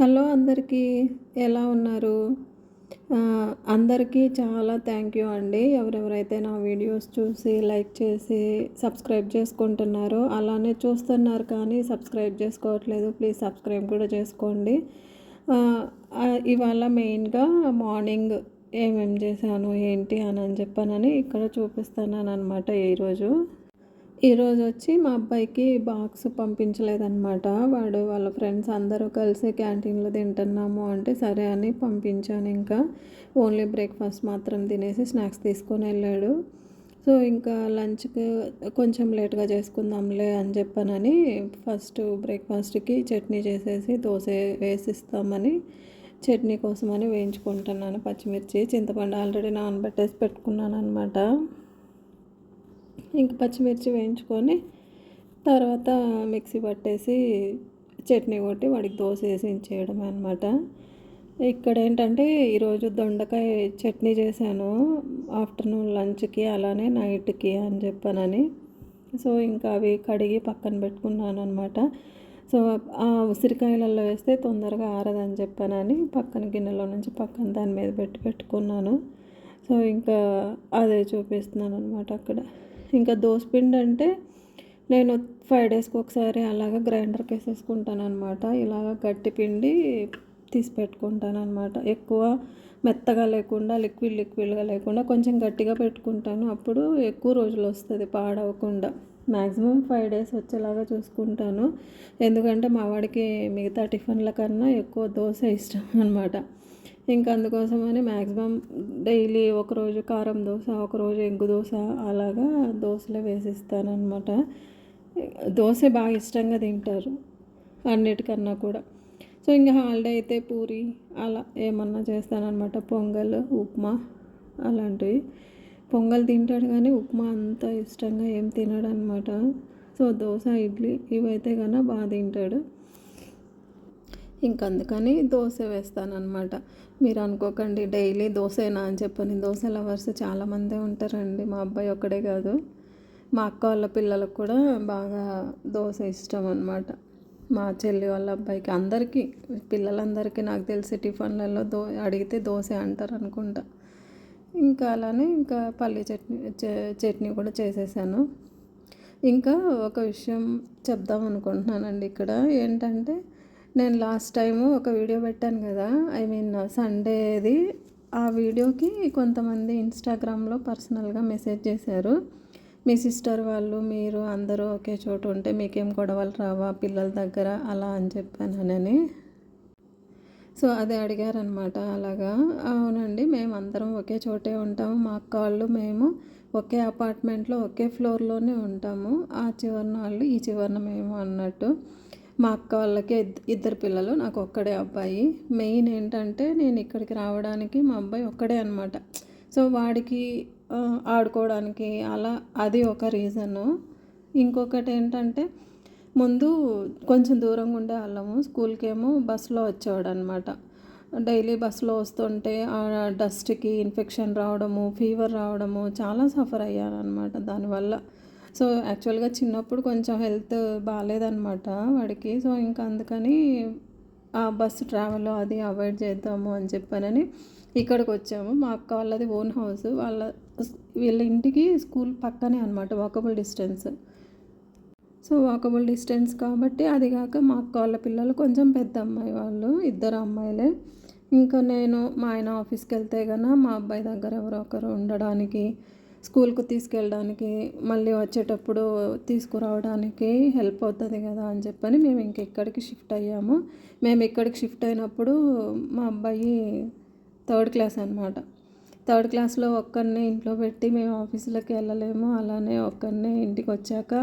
Hello అందరికీ, ఎలా ఉన్నారు? అందరికీ చాలా థ్యాంక్ యూ అండి. ఎవరెవరైతే నా వీడియోస్ చూసి లైక్ చేసి సబ్స్క్రైబ్ చేసుకుంటున్నారో, అలానే చూస్తున్నారు కానీ సబ్స్క్రైబ్ చేసుకోవట్లేదు. ప్లీజ్ సబ్స్క్రైబ్ కూడా చేసుకోండి. ఇవాళ మెయిన్గా మార్నింగ్ ఏమేమి చేశాను ఏంటి అని చెప్పానని ఇక్కడ చూపిస్తున్నాను అనమాట. ఈరోజు వచ్చి మా అబ్బాయికి బాక్స్ పంపించలేదన్నమాట. వాళ్ళ ఫ్రెండ్స్ అందరూ కలిసి క్యాంటీన్లో తింటున్నాము అంటే సరే అని పంపించాను. ఇంకా ఓన్లీ బ్రేక్ఫాస్ట్ మాత్రం తినేసి స్నాక్స్ తీసుకొని వెళ్ళాడు. సో ఇంకా లంచ్కి కొంచెం లేట్గా చేసుకుందాంలే అని చెప్పానని ఫస్ట్ బ్రేక్ఫాస్ట్కి చట్నీ చేసేసి దోశ వేసిస్తామని చట్నీ కోసమని వేయించుకుంటున్నాను. పచ్చిమిర్చి చింతపండు ఆల్రెడీ నానబెట్టేసి పెట్టుకున్నాను అనమాట. ఇంక పచ్చిమిర్చి వేయించుకొని తర్వాత మిక్సీ పట్టేసి చట్నీ కొట్టి వాడికి దోశ వేసి ఇచ్చేయడమే అనమాట. ఇక్కడ ఏంటంటే ఈరోజు దొండకాయ చట్నీ చేశాను ఆఫ్టర్నూన్ లంచ్కి అలానే నైట్కి అని చెప్పానని. సో ఇంకా అవి కడిగి పక్కన పెట్టుకున్నాను అనమాట. సో ఆ ఉసిరికాయలలో వేస్తే తొందరగా ఆరదని చెప్పానని పక్కన గిన్నెలో నుంచి పక్కన దాని మీద పెట్టుకున్నాను. సో ఇంకా అదే చూపిస్తున్నాను అనమాట అక్కడ. ఇంకా దోసపిండి అంటే నేను 5 డేస్కి ఒకసారి అలాగ గ్రైండర్కి వేసేసుకుంటాను అనమాట. ఇలాగ గట్టి పిండి తీసి పెట్టుకుంటాను అనమాట. ఎక్కువ మెత్తగా లేకుండా లిక్విడ్గా లేకుండా కొంచెం గట్టిగా పెట్టుకుంటాను. అప్పుడు ఎక్కువ రోజులు వస్తుంది పాడవకుండా. మ్యాక్సిమం 5 డేస్ వచ్చేలాగా చూసుకుంటాను. ఎందుకంటే మా వాడికి మిగతా టిఫిన్ల కన్నా ఎక్కువ దోశ ఇష్టం అనమాట. ఇంకా అందుకోసమని మ్యాక్సిమం డైలీ ఒకరోజు కారం దోశ, ఒకరోజు ఎగ్గు దోశ అలాగా దోశలు వేసిస్తానమాట. దోశ బాగా ఇష్టంగా తింటారు అన్నిటికన్నా కూడా. సో ఇంకా హాలిడే అయితే పూరి అలా ఏమన్నా చేస్తానన్నమాట. పొంగల్, ఉప్మా అలాంటివి. పొంగల్ తింటాడు కానీ ఉప్మా అంత ఇష్టంగా ఏం తినడు అనమాట. సో దోశ, ఇడ్లీ ఇవైతే కన్నా బాగా తింటాడు. ఇంకందుకని దోశ వేస్తానన్నమాట. మీరు అనుకోకండి డైలీ దోశేనా అని చెప్పని. దోశ లవర్స్ చాలామందే ఉంటారండి, మా అబ్బాయి ఒక్కడే కాదు. మా అక్క వాళ్ళ పిల్లలకు కూడా బాగా దోశ ఇష్టం అనమాట. మా చెల్లి వాళ్ళ అబ్బాయికి, అందరికీ, పిల్లలందరికీ నాకు తెలిసి టిఫిన్లలో అడిగితే దోశ అంటారు అనుకుంటా. ఇంకా అలానే ఇంకా పల్లీ చట్నీ కూడా చేసేసాను. ఇంకా ఒక విషయం చెప్దాం అనుకుంటున్నానండి ఇక్కడ. ఏంటంటే నేను లాస్ట్ టైము ఒక వీడియో పెట్టాను కదా, సండేది. ఆ వీడియోకి కొంతమంది ఇన్స్టాగ్రామ్లో పర్సనల్గా మెసేజ్ చేశారు. మీ సిస్టర్ వాళ్ళు మీరు అందరూ ఒకే చోటు ఉంటే మీకేం గొడవలు రావా పిల్లల దగ్గర అలా అని చెప్పానని. సో అదే అడిగారనమాట. అలాగా అవునండి, మేము అందరం ఒకే చోటే ఉంటాము. మా అక్క వాళ్ళు మేము ఒకే అపార్ట్మెంట్లో ఒకే ఫ్లోర్లోనే ఉంటాము. ఆ చివరన వాళ్ళు, ఈ చివరన మేము అన్నట్టు. మా అక్క వాళ్ళకి 2 పిల్లలు, నాకు ఒక్కడే అబ్బాయి. మెయిన్ ఏంటంటే నేను ఇక్కడికి రావడానికి మా అబ్బాయి ఒక్కడే అనమాట. సో వాడికి ఆడుకోవడానికి అలా అది ఒక రీజను. ఇంకొకటి ఏంటంటే ముందు కొంచెం దూరంగా ఉండే వాళ్ళము. స్కూల్కేమో బస్సులో వచ్చేవాడు అనమాట. డైలీ బస్సులో వస్తుంటే ఆ డస్ట్కి ఇన్ఫెక్షన్ రావడము, ఫీవర్ రావడము చాలా సఫర్ అయ్యాను అనమాట దానివల్ల. సో యాక్చువల్గా చిన్నప్పుడు కొంచెం హెల్త్ బాగాలేదనమాట వాడికి. సో ఇంకా అందుకని ఆ బస్సు ట్రావెల్ అది అవాయిడ్ చేద్దాము అని చెప్పానని ఇక్కడికి వచ్చాము. మా అక్క వాళ్ళది ఓన్ హౌస్. వీళ్ళ ఇంటికి స్కూల్ పక్కనే అనమాట, walkable distance. So walkable distance కాబట్టి, అది కాక మా అక్క వాళ్ళ పిల్లలు కొంచెం పెద్ద అమ్మాయి వాళ్ళు, 2 అమ్మాయిలే. ఇంకా నేను మా ఆయన ఆఫీస్కి వెళ్తే కన్నా మా అబ్బాయి దగ్గర ఎవరో ఒకరు ఉండడానికి, స్కూల్కి తీసుకెళ్ళడానికి, మళ్ళీ వచ్చేటప్పుడు తీసుకురావడానికి హెల్ప్ అవుతుంది కదా అని చెప్పని మేము ఇక్కడికి షిఫ్ట్ అయ్యాము. మేము ఇక్కడికి షిఫ్ట్ అయినప్పుడు మా అబ్బాయి 3rd క్లాస్ అనమాట. 3rd క్లాస్లో ఒక్కరినే ఇంట్లో పెట్టి మేము ఆఫీసులోకి వెళ్ళలేము. అలానే ఒక్కరినే ఇంటికి వచ్చాక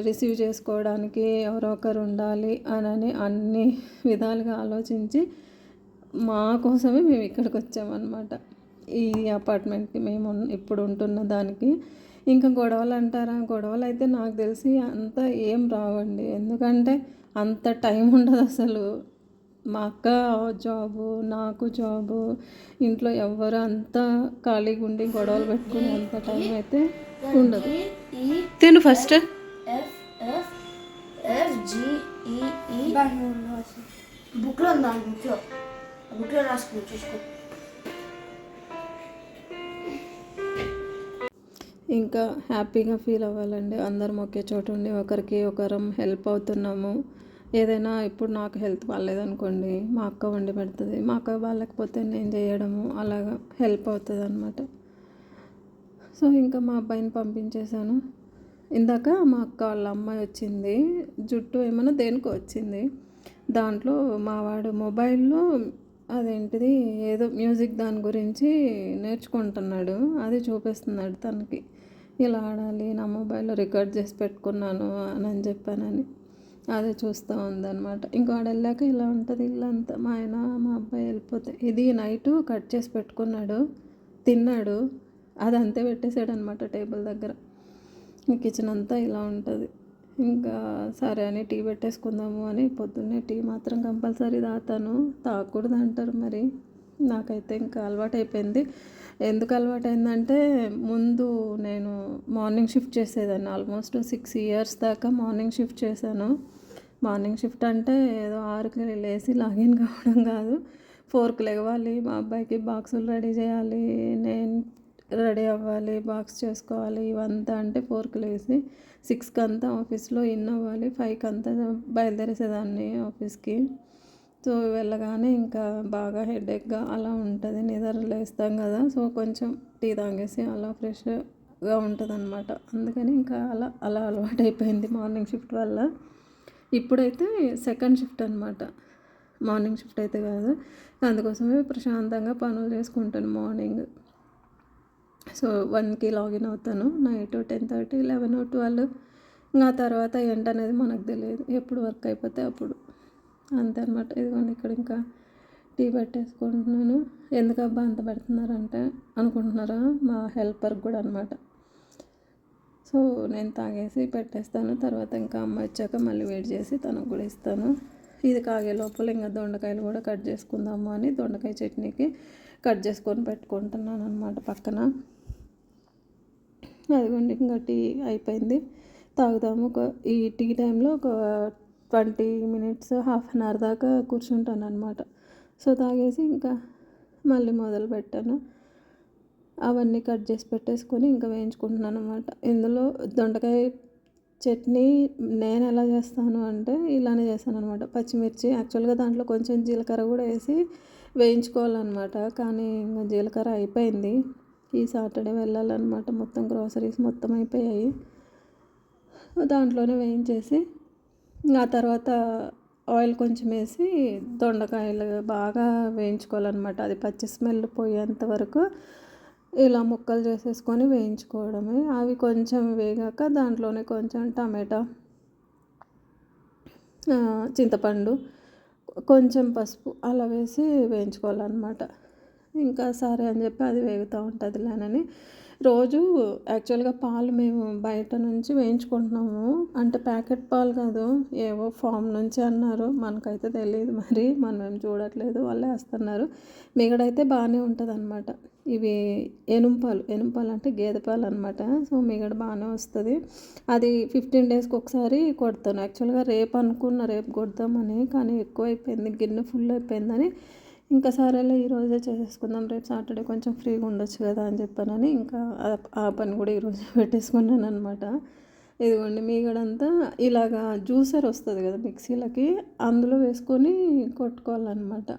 రిసీవ్ చేసుకోవడానికి ఎవరో ఒకరు ఉండాలి అని అన్ని విధాలుగా ఆలోచించి మా కోసమే మేము ఇక్కడికి వచ్చామన్నమాట, ఈ అపార్ట్మెంట్కి మేము ఇప్పుడు ఉంటున్న దానికి. ఇంకా గొడవలు అంటారా, గొడవలు అయితే నాకు తెలిసి అంత ఏం రావండి. ఎందుకంటే అంత టైం ఉండదు అసలు. మా అక్క జాబు, నాకు జాబు, ఇంట్లో ఎవరు అంతా ఖాళీగా ఉండి గొడవలు పెట్టుకుని అంత టైం అయితే ఉండదు. తిను ఫస్ట్. బుక్లో ఉందా బుక్లో బుక్లో రాసుకుని చూసుకో. ఇంకా హ్యాపీగా ఫీల్ అవ్వాలండి. అందరం ఒకే చోట ఉండి ఒకరికి ఒకరం హెల్ప్ అవుతున్నాము. ఏదైనా ఇప్పుడు నాకు హెల్త్ బాగాలేదనుకోండి, మా అక్క వండి పెడుతుంది. మా అక్క బాగాలేకపోతే నేను చేయడము అలాగా హెల్ప్ అవుతుంది అనమాట. సో ఇంకా మా అబ్బాయిని పంపించేశాను. ఇందాక మా అక్క వాళ్ళ అమ్మాయి వచ్చింది, జుట్టు ఏమైనా దేనికో వచ్చింది. దాంట్లో మావాడు మొబైల్లో అదేంటిది ఏదో మ్యూజిక్ దాని గురించి నేర్చుకుంటున్నాడు. అది చూపిస్తున్నాడు తనకి, ఇలా ఆడాలి, నా మొబైల్లో రికార్డ్ చేసి పెట్టుకున్నాను అని చెప్పానని. అదే చూస్తూ ఉందన్నమాట. ఇంకో ఆడ వెళ్ళాక ఇలా ఉంటుంది ఇల్లంతా. మా ఆయన మా అబ్బాయి వెళ్ళిపోతే ఇది నైటు కట్ చేసి పెట్టుకున్నాడు, తిన్నాడు, అది అంతే పెట్టేశాడు అనమాట టేబుల్ దగ్గర. కిచెన్ అంతా ఇలా ఉంటుంది. ఇంకా సరే అని టీ పెట్టేసుకుందాము అని పొద్దున్నే టీ మాత్రం కంపల్సరీ తాగుతాను. తాగకూడదు అంటారు మరి, నాకైతే ఇంకా అలవాటు అయిపోయింది. ఎందుకు అలవాటు అయిందంటే ముందు నేను మార్నింగ్ షిఫ్ట్ చేసేదాన్ని. ఆల్మోస్ట్ 6 years దాకా మార్నింగ్ షిఫ్ట్ చేశాను. మార్నింగ్ షిఫ్ట్ అంటే ఏదో 6కి లేసి లాగిన్ కావడం కాదు, 4కి లెగవాలి, మా అబ్బాయికి బాక్సులు రెడీ చేయాలి, నేను రెడీ అవ్వాలి, బాక్స్ చేసుకోవాలి, ఇవంతా అంటే 4కి లేసి 6కి అంతా ఆఫీస్లో ఇన్ అవ్వాలి, 5కి అంతా బయలుదేరేసేదాన్ని ఆఫీస్కి. సో వెళ్ళగానే ఇంకా బాగా హెడేక్గా అలా ఉంటుంది, నిద్ర లేస్తాం కదా. సో కొంచెం టీ తాగేసి అలా ఫ్రెష్గా ఉంటుంది అనమాట. అందుకని ఇంకా అలా అలవాటు అయిపోయింది మార్నింగ్ షిఫ్ట్ వల్ల. ఇప్పుడైతే సెకండ్ షిఫ్ట్ అనమాట, మార్నింగ్ షిఫ్ట్ అయితే కాదు. అందుకోసమే ప్రశాంతంగా పనులు చేసుకుంటాను మార్నింగ్. సో 1కి లాగిన్ అవుతాను, నైట్ 10:30, 11, 12. ఇంకా తర్వాత ఏంటనేది మనకు తెలియదు, ఎప్పుడు వర్క్ అయిపోతే అప్పుడు, అంతే అనమాట. ఇదిగోండి ఇక్కడ ఇంకా టీ పెట్టేసుకుంటున్నాను. ఎందుకబ్బా అంత పెడుతున్నారంటే అనుకుంటున్నారా, మా హెల్పర్కి కూడా అనమాట. సో నేను తాగేసి పెట్టేస్తాను. తర్వాత ఇంకా అమ్మ వచ్చాక మళ్ళీ వెయిట్ చేసి తనకు కూడా ఇస్తాను. ఇది కాగే లోపల ఇంకా దొండకాయలు కూడా కట్ చేసుకుందాము అని దొండకాయ చట్నీకి కట్ చేసుకొని పెట్టుకుంటున్నాను అనమాట పక్కన. అదిగోండి ఇంకా టీ అయిపోయింది, తాగుదాము. ఈ టీ టైంలో ఒక 20 minutes, హాఫ్ అన్ అవర్ దాకా కూర్చుంటాను అనమాట. సో తాగేసి ఇంకా మళ్ళీ మొదలు పెట్టాను. అవన్నీ కట్ చేసి పెట్టేసుకొని ఇంకా వేయించుకుంటున్నాను అనమాట. ఇందులో దొండకాయ చట్నీ నేను ఎలా చేస్తాను అంటే ఇలానే చేస్తాను అనమాట. పచ్చిమిర్చి యాక్చువల్గా దాంట్లో కొంచెం జీలకర్ర కూడా వేసి వేయించుకోవాలన్నమాట, కానీ ఇంకా జీలకర్ర అయిపోయింది. ఈ సాటర్డే వెళ్ళాలన్నమాట, మొత్తం గ్రోసరీస్ మొత్తం అయిపోయాయి. దాంట్లోనే వేయించేసి ఆ తర్వాత ఆయిల్ కొంచెం వేసి దొండకాయలు బాగా వేయించుకోవాలన్నమాట. అది పచ్చి స్మెల్ పోయేంత వరకు ఇలా ముక్కలు చేసేసుకొని వేయించుకోవడమే. అవి కొంచెం వేగాక దాంట్లోనే కొంచెం టమాటా, చింతపండు, కొంచెం పసుపు అలా వేసి వేయించుకోవాలన్నమాట. ఇంకా సరే అని చెప్పి అది వేగుతూ ఉంటుంది లేనని. రోజు యాక్చువల్గా పాలు మేము బయట నుంచి వేయించుకుంటున్నాము, అంటే ప్యాకెట్ పాలు కాదు, ఏవో ఫామ్ నుంచి అన్నారు, మనకైతే తెలియదు మరి, మనం ఏం చూడట్లేదు, వాళ్ళే వేస్తున్నారు. మిగడైతే బాగానే ఉంటుంది అనమాట. ఇవి ఎనుంపాలు అంటే గేదె పాలు అనమాట. సో మిగడ బాగానే వస్తుంది. అది 15 daysకి ఒకసారి కొడతాను. యాక్చువల్గా రేపు కొడదామని, కానీ ఎక్కువ అయిపోయింది, గిన్నె ఫుల్ అయిపోయిందని ఇంకా సరేలే ఈరోజే చేసేసుకుందాం, రేపు సాటర్డే కొంచెం ఫ్రీగా ఉండొచ్చు కదా అని చెప్పానని ఇంకా ఆ పని కూడా ఈరోజు పెట్టేసుకున్నాను అనమాట. ఇదిగోండి మీగడంతా ఇలాగా జ్యూసర్ వస్తుంది కదా మిక్సీలకి, అందులో వేసుకొని కొట్టుకోవాలన్నమాట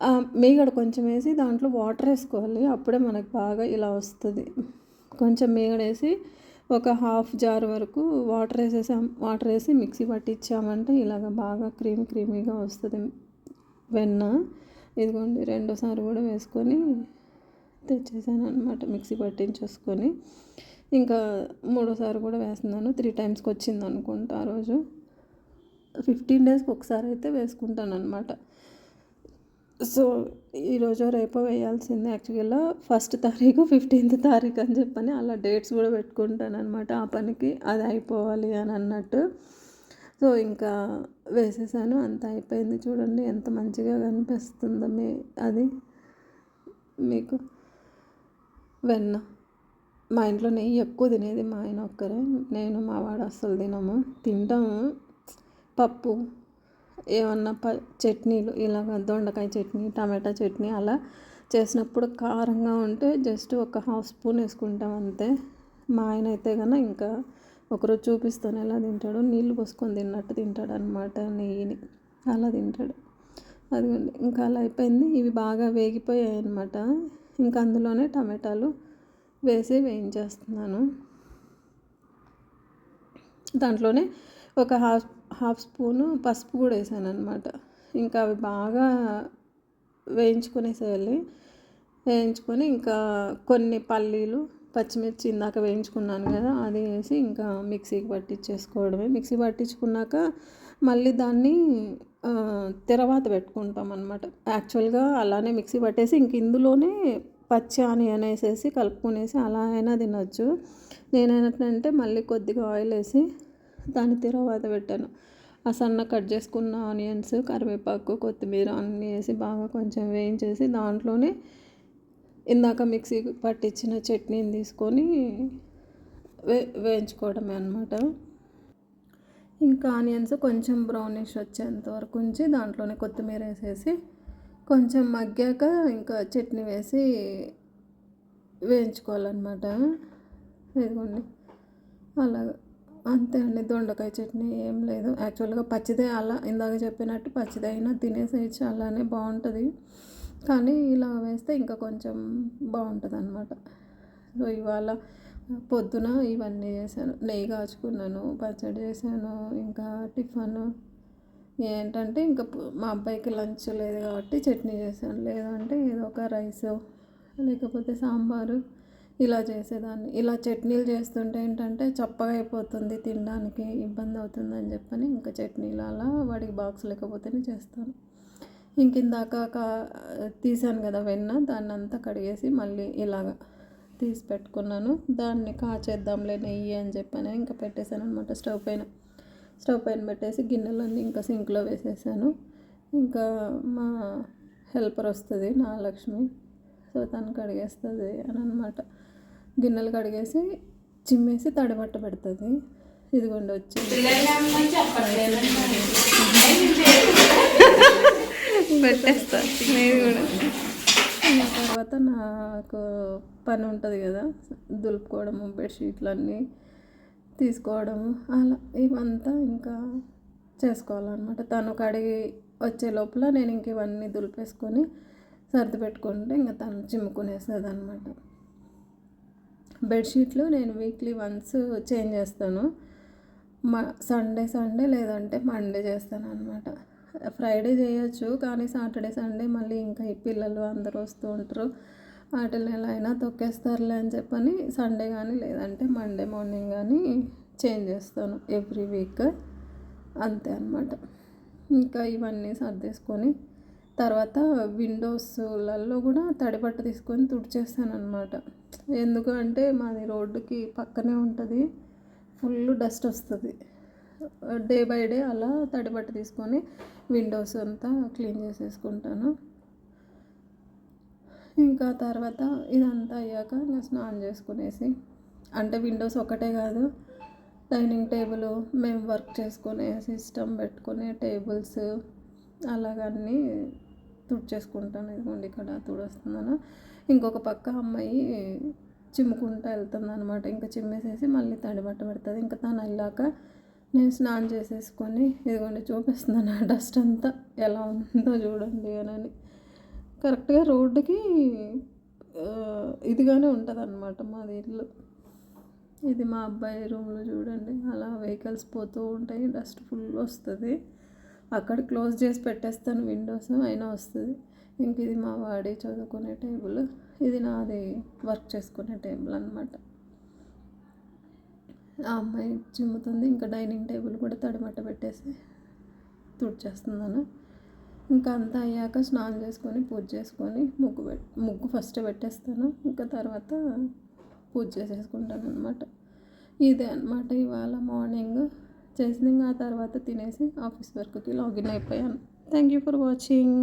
ఆ మీగడ కొంచెం వేసి దాంట్లో వాటర్ వేసుకోవాలి, అప్పుడే మనకు బాగా ఇలా వస్తుంది. కొంచెం మీగడ వేసి ఒక హాఫ్ జార్ వరకు వాటర్ వేసి మిక్సీ పట్టించామంటే ఇలాగ బాగా క్రీమీగా వస్తుంది వెన్న. ఇదిగోండి రెండోసారి కూడా వేసుకొని తెచ్చేసాను అనమాట, మిక్సీ పట్టించేసుకొని. ఇంకా మూడోసారి కూడా వేస్తున్నాను, 3 times వచ్చింది అనుకుంటా ఆ రోజు. 15 daysకి ఒకసారి అయితే వేసుకుంటాను అనమాట. సో ఈరోజు రేపో వేయాల్సిందే. యాక్చువల్గా 1st తారీఖు 15th తారీఖు అని చెప్పని అలా డేట్స్ కూడా పెట్టుకుంటాను అనమాట, ఆ పనికి అది అయిపోవాలి అని అన్నట్టు. సో ఇంకా వేసేసాను, అంత అయిపోయింది. చూడండి ఎంత మంచిగా కనిపిస్తుందో అది మీకు వెన్న. మా ఇంట్లో నెయ్యి ఎక్కువ తినేది మా ఆయన ఒక్కరే, నేను మా వాడు అస్సలు తింటాము. పప్పు ఏమన్నా చట్నీలు ఇలాగ దొండకాయ చట్నీ, టమాటా చట్నీ అలా చేసినప్పుడు కారంగా ఉంటే జస్ట్ ఒక హాఫ్ స్పూన్ వేసుకుంటాం అంతే. మా ఆయన అయితే కనుక ఇంకా ఒకరోజు చూపిస్తాను ఎలా తింటాడో, నీళ్ళు పోసుకొని తిన్నట్టు తింటాడు అనమాట, నెయ్యిని అలా తింటాడు. అదిగోండి ఇంకా అలా అయిపోయింది. ఇవి బాగా వేగిపోయాయి అనమాట. ఇంకా అందులోనే టమాటాలు వేసి వేయించేస్తున్నాను. దాంట్లోనే ఒక హాఫ్ స్పూను పసుపు కూడా వేసాను అనమాట. ఇంకా అవి బాగా వేయించుకొని ఇంకా కొన్ని పల్లీలు, పచ్చిమిర్చి ఇందాక వేయించుకున్నాను కదా, అది వేసి ఇంకా మిక్సీకి పట్టించేసుకోవడమే. మిక్సీ పట్టించుకున్నాక మళ్ళీ దాన్ని తర్వాత పెట్టుకుంటాం అనమాట. యాక్చువల్గా అలానే మిక్సీ పట్టేసి ఇంక ఇందులోనే పచ్చి ఆనియన్ వేసేసి కలుపుకునేసి అలా అయినా తినొచ్చు. నేనేంటంటే మళ్ళీ కొద్దిగా ఆయిల్ వేసి దాన్ని తర్వాత పెట్టాను. ఆ సన్న కట్ చేసుకున్న ఆనియన్స్, కరివేపాకు, కొత్తిమీర అన్నీ వేసి బాగా కొంచెం వేయించేసి దాంట్లోనే ఇందాక మిక్సీ పట్టించిన చట్నీని తీసుకొని వేయించుకోవడమే అనమాట. ఇంకా ఆనియన్స్ కొంచెం బ్రౌనిష్ వచ్చేంత వరకు ఉంచి దాంట్లోనే కొత్తిమీర వేసేసి కొంచెం మగ్గాక ఇంకా చట్నీ వేసి వేయించుకోవాలన్నమాట. ఇదిగోండి అలాగా అంతే అండి. దొండకాయ చట్నీ ఏం లేదు. యాక్చువల్గా పచ్చిదే అలా ఇందాక చెప్పినట్టు పచ్చిదే అయినా తినేసేయచ్చు, అలానే బాగుంటుంది. కానీ ఇలా వేస్తే ఇంకా కొంచెం బాగుంటుంది అన్నమాట. సో ఇవాళ పొద్దున ఇవన్నీ చేశాను. నెయ్యి కాచుకున్నాను, పచ్చడి చేశాను, ఇంకా టిఫన్ ఏంటంటే ఇంకా మా అబ్బాయికి లంచ్ లేదు కాబట్టి చట్నీ చేశాను. లేదంటే ఏదో ఒక రైస్ లేకపోతే సాంబారు ఇలా చేసేదాన్ని. ఇలా చట్నీలు చేస్తుంటే ఏంటంటే చప్పగా అయిపోతుంది, తినడానికి ఇబ్బంది అవుతుందని చెప్పని ఇంకా చట్నీలు అలా వాడికి బాక్స్ లేకపోతేనే చేస్తాను. ఇందాక తీసాను కదా వెన్న, దాన్ని అంతా కడిగేసి మళ్ళీ ఇలాగ తీసి పెట్టుకున్నాను. దాన్ని కాచేద్దాంలే నెయ్యి అని చెప్పని ఇంకా పెట్టేశాను అనమాట. స్టవ్ పైన పెట్టేసి గిన్నెలన్నీ ఇంకా సింక్లో వేసేసాను. ఇంకా మా హెల్పర్ వస్తుంది, నాగలక్ష్మి, సో తను కడిగేస్తుంది అని అనమాట. గిన్నెలు కడిగేసి చిమ్మేసి తడిబట్ట పెడుతుంది. ఇదిగోండి వచ్చింది పెట్టేస్తా నేను కూడా. తర్వాత నాకు పని ఉంటుంది కదా, దులుపుకోవడము, బెడ్షీట్లన్నీ తీసుకోవడము అలా ఇవంతా ఇంకా చేసుకోవాలన్నమాట. తను కడిగి వచ్చే లోపల నేను ఇంక ఇవన్నీ దులిపేసుకొని సర్ది పెట్టుకుంటే ఇంకా తను చిమ్ముకునేస్తుంది అనమాట. బెడ్షీట్లు నేను వీక్లీ వన్స్ చేంజ్ చేస్తాను. సండే లేదంటే మండే చేస్తాను అనమాట. ఫ్రైడే చేయొచ్చు కానీ సాటర్డే సండే మళ్ళీ ఇంకా ఈ పిల్లలు అందరూ వస్తూ ఉంటారు, వాటిని ఎలా అయినా తొక్కేస్తారులే అని చెప్పని సండే కానీ లేదంటే మండే మార్నింగ్ కానీ చేంజ్ చేస్తాను ఎవ్రీ వీక్, అంతే అనమాట. ఇంకా ఇవన్నీ సర్దేసుకొని తర్వాత విండోస్లలో కూడా తడిబట్ట తీసుకొని తుడిచేస్తాను అనమాట. ఎందుకంటే మాది రోడ్డుకి పక్కనే ఉంటుంది, ఫుల్ డస్ట్ వస్తుంది. డే బై డే అలా తడిబట్ట తీసుకొని విండోస్ అంతా క్లీన్ చేసేసుకుంటాను. ఇంకా తర్వాత ఇదంతా అయ్యాక ఇంకా స్నానం చేసుకునేసి, అంటే విండోస్ ఒకటే కాదు, డైనింగ్ టేబుల్, మేము వర్క్ చేసుకునే సిస్టమ్ పెట్టుకునే టేబుల్స్ అలాగన్నీ తుడిచేసుకుంటాను. ఇదిగోండి ఇక్కడ తుడుస్తున్నాను. ఇంకొక పక్క అమ్మాయి చిమ్ముకుంటూ వెళ్తుంది అనమాట. ఇంకా చిమ్మేసేసి మళ్ళీ తడిబట్ట పెడుతుంది. ఇంకా తను వెళ్ళాక నేను స్నానం చేసేసుకొని ఇదిగోండి చూపిస్తున్నాను ఆ డస్ట్ అంతా ఎలా ఉందో చూడండి అని. కరెక్ట్గా రోడ్డుకి ఇదిగానే ఉంటుంది అనమాట మాది ఇల్లు. ఇది మా అబ్బాయి రూమ్లో చూడండి, అలా వెహికల్స్ పోతూ ఉంటాయి, డస్ట్ ఫుల్ వస్తుంది. అక్కడ క్లోజ్ చేసి పెట్టేస్తాను విండోస్, అయినా వస్తుంది. ఇంక ఇది మా వాడి చదువుకునే టేబుల్, ఇది నాది వర్క్ చేసుకునే టేబుల్ అనమాట. ఆ అమ్మాయి చిమ్ముతుంది. ఇంకా డైనింగ్ టేబుల్ కూడా తడిమట్ట పెట్టేసి తుడిచేస్తున్నాను. ఇంకా అంతా అయ్యాక స్నానం చేసుకొని పూజ చేసుకొని ముగ్గు ఫస్ట్ పెట్టేస్తాను. ఇంకా తర్వాత పూజ చేసేసుకుంటాను అనమాట. ఇదే అనమాట ఇవాళ మార్నింగ్ చేసింది. ఇంకా ఆ తర్వాత తినేసి ఆఫీస్ వర్క్కి లాగిన్ అయిపోయాను. Thank you for watching.